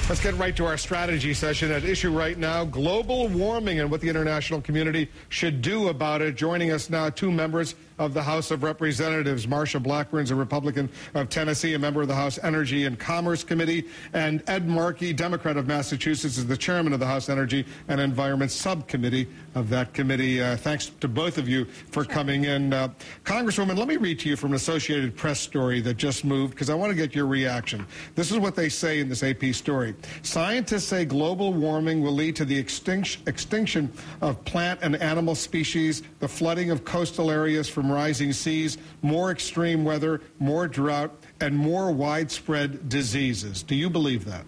Let's get right to our strategy session. At issue right now, global warming and what the international community should do about it. Joining us now, two members of the House of Representatives. Marsha Blackburn is a Republican of Tennessee, a member of the House Energy and Commerce Committee, and Ed Markey, Democrat of Massachusetts, is the chairman of the House Energy and Environment Subcommittee of that committee. Thanks to both of you for coming in. Congresswoman, let me read to you from an Associated Press story that just moved, because I want to get your reaction. This is what they say in this AP story. Scientists say global warming will lead to the extinction of plant and animal species, the flooding of coastal areas from rising seas, more extreme weather, more drought, and more widespread diseases. Do you believe that?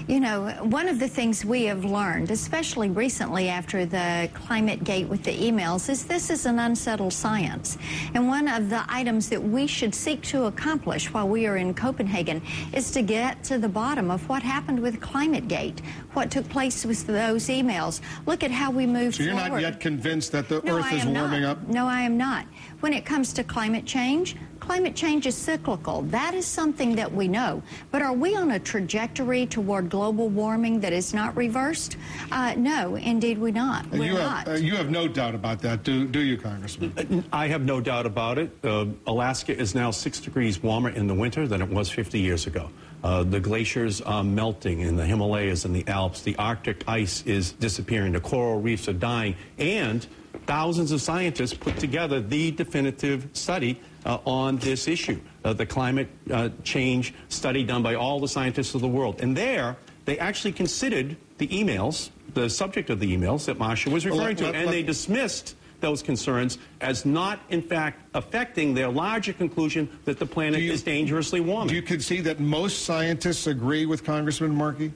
You know, one of the things we have learned, especially recently after the climate gate with the emails, is this is an unsettled science. And one of the items that we should seek to accomplish while we are in Copenhagen is to get to the bottom of what happened with climate gate, what took place with those emails. Look at how we moved forward. So you're not yet convinced that the Earth is warming up? No, I am not. When it comes to climate change is cyclical. That is something that we know. But are we on a trajectory toward global warming that is not reversed? No, indeed we're not. You have no doubt about that, do you, Congressman? I have no doubt about it. Alaska is now 6 degrees warmer in the winter than it was 50 years ago. The glaciers are melting in the Himalayas and the Alps. The Arctic ice is disappearing. The coral reefs are dying. And thousands of scientists put together the definitive study on this issue, the climate change study done by all the scientists of the world. And there, they actually considered the emails, the subject of the emails that Marsha was referring to, and they dismissed those concerns as not, in fact, affecting their larger conclusion that the planet is dangerously warming. Do you concede that most scientists agree with Congressman Markey?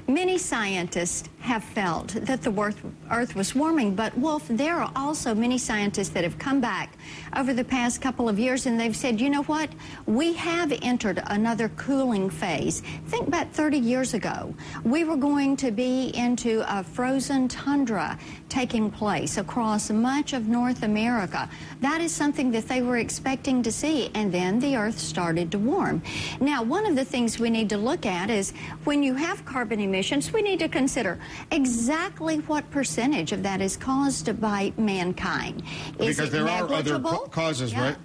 Many scientists have felt that the Earth was warming, but, Wolf, there are also many scientists that have come back over the past couple of years and they've said, you know what, we have entered another cooling phase. Think back 30 years ago. We were going to be into a frozen tundra taking place across much of North America. That is something that they were expecting to see, and then the Earth started to warm. Now, one of the things we need to look at is when you have carbon emissions, we need to consider exactly what percentage of that is caused by mankind. Is because there are other causes, right?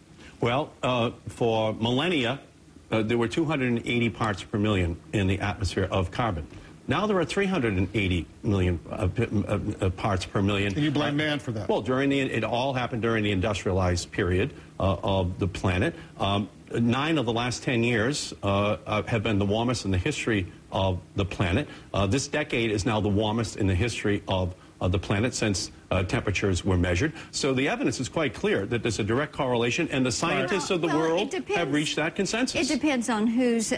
Well, for millennia, there were 280 parts per million in the atmosphere of carbon. Now there are 380 million parts per million. And you blame man for that? Well, it all happened during the industrialized period of the planet. 9 of the last 10 years have been the warmest in the history of the planet. This decade is now the warmest in the history of the planet since temperatures were measured. So the evidence is quite clear that there's a direct correlation, and the scientists of the world have reached that consensus. It depends on whose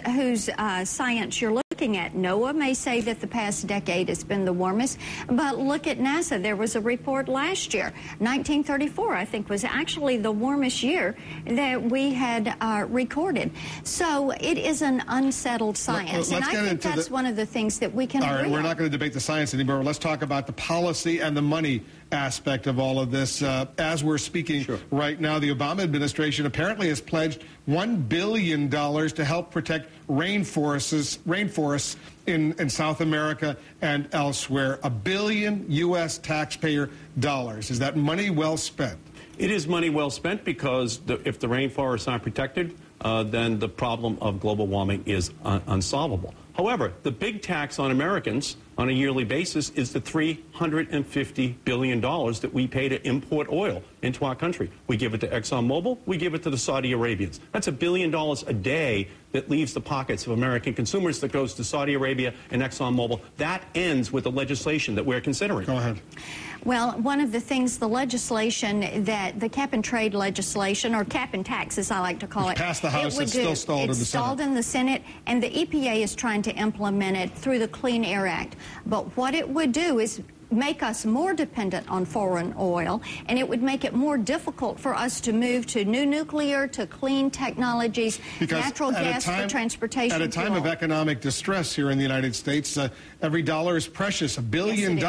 science you're looking at. NOAA may say that the past decade has been the warmest, but look at NASA. There was a report last year, 1934, I think, was actually the warmest year that we had recorded. So it is an unsettled science, and I think that's one of the things that we can agree on. All right, we're not going to debate the science anymore. Let's talk about the policy and the money aspect of all of this. As we're speaking right now, the Obama administration apparently has pledged $1 billion to help protect rainforests in South America and elsewhere. $1 billion U.S. taxpayer dollars. Is that money well spent? It is money well spent because if the rainforests aren't protected, then the problem of global warming is unsolvable. However, the big tax on Americans on a yearly basis is the $350 billion that we pay to import oil into our country. We give it to ExxonMobil, we give it to the Saudi Arabians. That's $1 billion a day that leaves the pockets of American consumers that goes to Saudi Arabia and ExxonMobil. That ends with the legislation that we're considering. Go ahead. Well, one of the things, the legislation that the cap-and-trade legislation, or cap-and-tax as I like to call it. Passed the House, it's still stalled in the Senate. It's stalled in the Senate, and the EPA is trying to implement it through the Clean Air Act. But what it would do is make us more dependent on foreign oil, and it would make it more difficult for us to move to new nuclear, to clean technologies, natural gas for transportation. At a time of economic distress here in the United States, every dollar is precious. $1 billion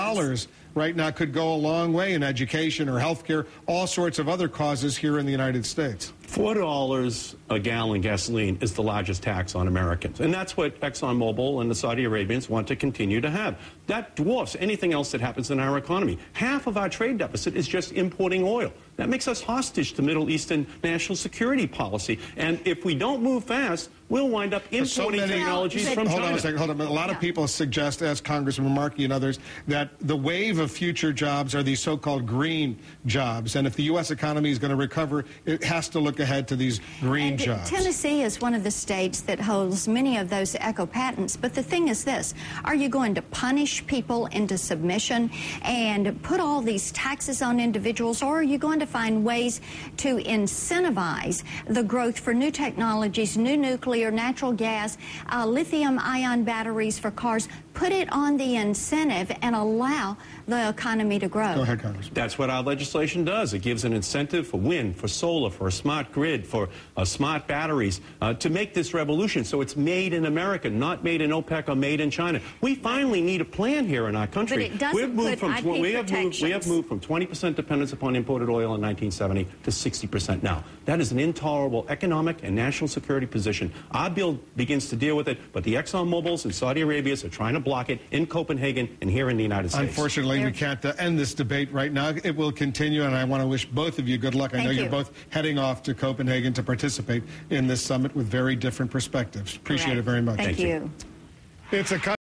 right now could go a long way in education or healthcare, all sorts of other causes here in the United States. $4 a gallon gasoline is the largest tax on Americans. And that's what ExxonMobil and the Saudi Arabians want to continue to have. That dwarfs anything else that happens in our economy. Half of our trade deficit is just importing oil. That makes us hostage to Middle Eastern national security policy. And if we don't move fast, we'll wind up importing technologies from China. Hold on a second. Hold on. A lot of people suggest, as Congressman Markey and others, that the wave of future jobs are these so-called green jobs. And if the U.S. economy is going to recover, it has to look ahead to these green jobs. Tennessee is one of the states that holds many of those eco patents. But the thing is this, are you going to punish people into submission and put all these taxes on individuals, or are you going to find ways to incentivize the growth for new technologies, new nuclear, natural gas, lithium-ion batteries for cars? Put it on the incentive and allow the economy to grow. Go ahead, Congressman. That's what our legislation does. It gives an incentive for wind, for solar, for a smart grid, for smart batteries, to make this revolution. So it's made in America, not made in OPEC or made in China. We finally need a plan here in our country. But it doesn't put IP protections. We have moved from 20% dependence upon imported oil in 1970 to 60% now. That is an intolerable economic and national security position. Our bill begins to deal with it, but the ExxonMobils and Saudi Arabias are trying to block it in Copenhagen and here in the United States. Unfortunately, we can't end this debate right now. It will continue, and I want to wish both of you good luck. I know you're both heading off to Copenhagen to participate in this summit with very different perspectives. Appreciate it very much. Thank you. It's a